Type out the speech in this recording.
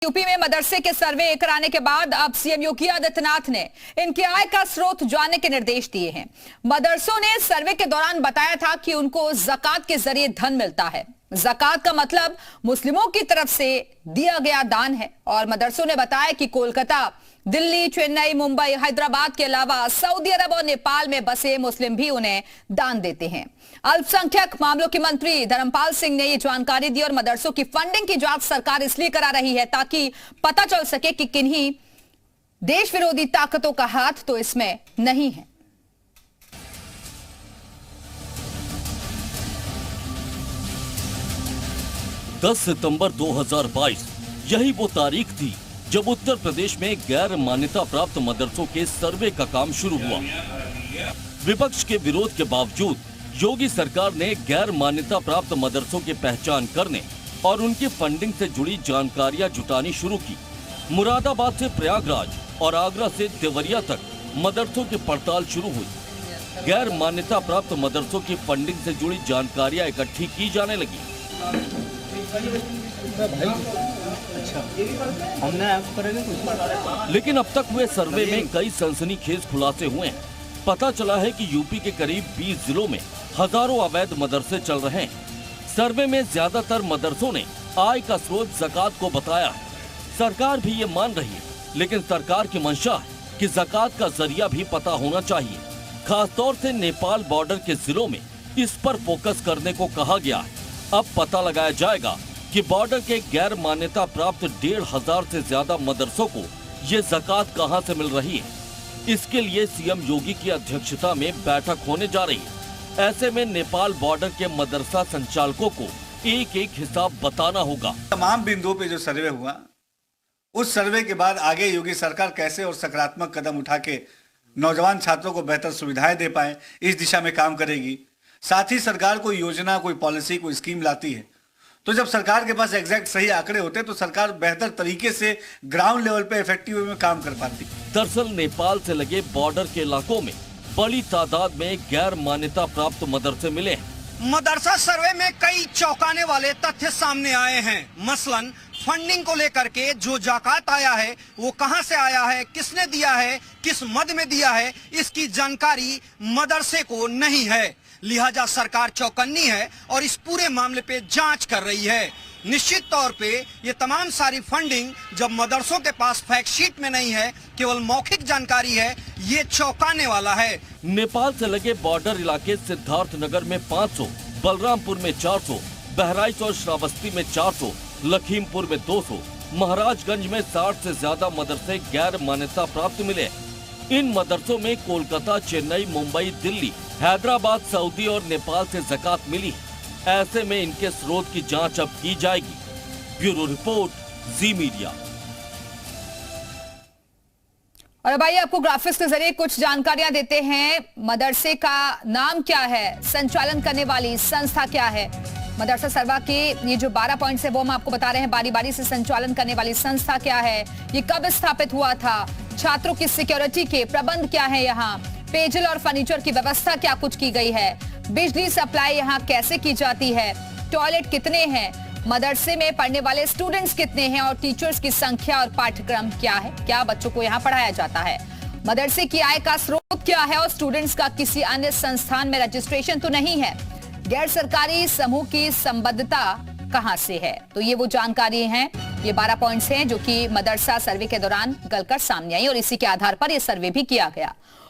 UP में मदरसे के सर्वे कराने के बाद अब सीएम योगी आदित्यनाथ ने इनकी आय का स्रोत जानने के निर्देश दिए हैं। मदरसों ने सर्वे के दौरान बताया था कि उनको ज़कात के जरिए धन मिलता है। ज़कात का मतलब मुस्लिमों की तरफ से दिया गया दान है और मदरसों ने बताया कि कोलकाता, दिल्ली, चेन्नई, मुंबई, हैदराबाद के अलावा सऊदी अरब और नेपाल में बसे मुस्लिम भी उन्हें दान देते हैं। अल्पसंख्यक मामलों के मंत्री धर्मपाल सिंह ने ये जानकारी दी और मदरसों की फंडिंग की जांच सरकार इसलिए करा रही है ताकि पता चल सके कि किन्हीं देश विरोधी ताकतों का हाथ तो इसमें नहीं है। 10 सितंबर 2022 यही वो तारीख थी जब उत्तर प्रदेश में गैर मान्यता प्राप्त मदरसों के सर्वे का काम शुरू हुआ। विपक्ष के विरोध के बावजूद योगी सरकार ने गैर मान्यता प्राप्त मदरसों की पहचान करने और उनकी फंडिंग से जुड़ी जानकारियां जुटानी शुरू की। मुरादाबाद से प्रयागराज और आगरा से देवरिया तक मदरसों की पड़ताल शुरू हुई। गैर मान्यता प्राप्त मदरसों की फंडिंग से जुड़ी जानकारियां इकट्ठी की जाने लगी। लेकिन अब तक हुए सर्वे में कई सनसनीखेज खुलासे हुए हैं। पता चला है कि यूपी के करीब 20 जिलों में हजारों अवैध मदरसे चल रहे हैं। सर्वे में ज्यादातर मदरसों ने आय का स्रोत ज़कात को बताया है। सरकार भी ये मान रही है, लेकिन सरकार की मंशा है कि ज़कात का जरिया भी पता होना चाहिए। खासतौर से नेपाल बॉर्डर के जिलों में इस पर फोकस करने को कहा गया है। अब पता लगाया जाएगा कि बॉर्डर के गैर मान्यता प्राप्त 1,500 से ज्यादा मदरसों को ये ज़कात कहां से मिल रही है। इसके लिए सीएम योगी की अध्यक्षता में बैठक होने जा रही है। ऐसे में नेपाल बॉर्डर के मदरसा संचालकों को एक एक हिसाब बताना होगा। तमाम बिंदुओं पे जो सर्वे हुआ, उस सर्वे के बाद आगे योगी सरकार कैसे और सकारात्मक कदम उठा के नौजवान छात्रों को बेहतर सुविधाएं दे पाए, इस दिशा में काम करेगी। साथ ही सरकार कोई योजना, कोई पॉलिसी, कोई स्कीम लाती है तो जब सरकार के पास एग्जैक्ट सही आंकड़े होते हैं तो सरकार बेहतर तरीके से ग्राउंड लेवल पे इफेक्टिव वे में काम कर पाती। दरअसल नेपाल से लगे बॉर्डर के इलाकों में बड़ी तादाद में गैर मान्यता प्राप्त मदरसे मिले हैं। मदरसा सर्वे में कई चौंकाने वाले तथ्य सामने आए हैं। मसलन फंडिंग को लेकर के जो ज़कात आया है वो कहां से आया है, किसने दिया है, किस मद में दिया है, इसकी जानकारी मदरसे को नहीं है। लिहाजा सरकार चौकन्नी है और इस पूरे मामले पे जांच कर रही है। निश्चित तौर पे ये तमाम सारी फंडिंग जब मदरसों के पास फैक्ट शीट में नहीं है, केवल मौखिक जानकारी है, ये चौंकाने वाला है। नेपाल से लगे बॉर्डर इलाके सिद्धार्थनगर में 500, बलरामपुर में 400, बहराइच और श्रावस्ती में 400, लखीमपुर में 200, महाराजगंज में 60 से ज्यादा मदरसे गैर मान्यता प्राप्त मिले। इन मदरसों में कोलकाता, चेन्नई, मुंबई, दिल्ली, हैदराबाद, सऊदी और नेपाल से ज़कात मिली। ऐसे में इनके स्रोत की जांच अब की जाएगी। ब्यूरो रिपोर्ट, जी मीडिया। और अब आइए आपको ग्राफिक्स के जरिए कुछ जानकारियां देते हैं। मदरसे का नाम क्या है, संचालन करने वाली संस्था क्या है, मदरसा सर्वा के ये जो 12 पॉइंट्स है वो हम आपको बता रहे हैं। बारी बारी से संचालन करने वाली संस्था क्या है, ये कब स्थापित हुआ था, छात्रों की सिक्योरिटी के प्रबंध क्या है, यहाँ पेयजल और फर्नीचर की व्यवस्था क्या कुछ की गई है, बिजली सप्लाई यहाँ कैसे की जाती है, टॉयलेट कितने हैं, मदरसे में पढ़ने वाले स्टूडेंट्स कितने हैं और टीचर्स की संख्या और पाठ्यक्रम क्या है, क्या बच्चों को यहाँ पढ़ाया जाता है, मदरसे की आय का स्रोत क्या है और स्टूडेंट्स का किसी अन्य संस्थान में रजिस्ट्रेशन तो नहीं है, गैर सरकारी समूह की संबद्धता कहां से है। तो ये वो जानकारी हैं, ये 12 पॉइंट्स हैं जो कि मदरसा सर्वे के दौरान निकलकर सामने आई और इसी के आधार पर यह सर्वे भी किया गया।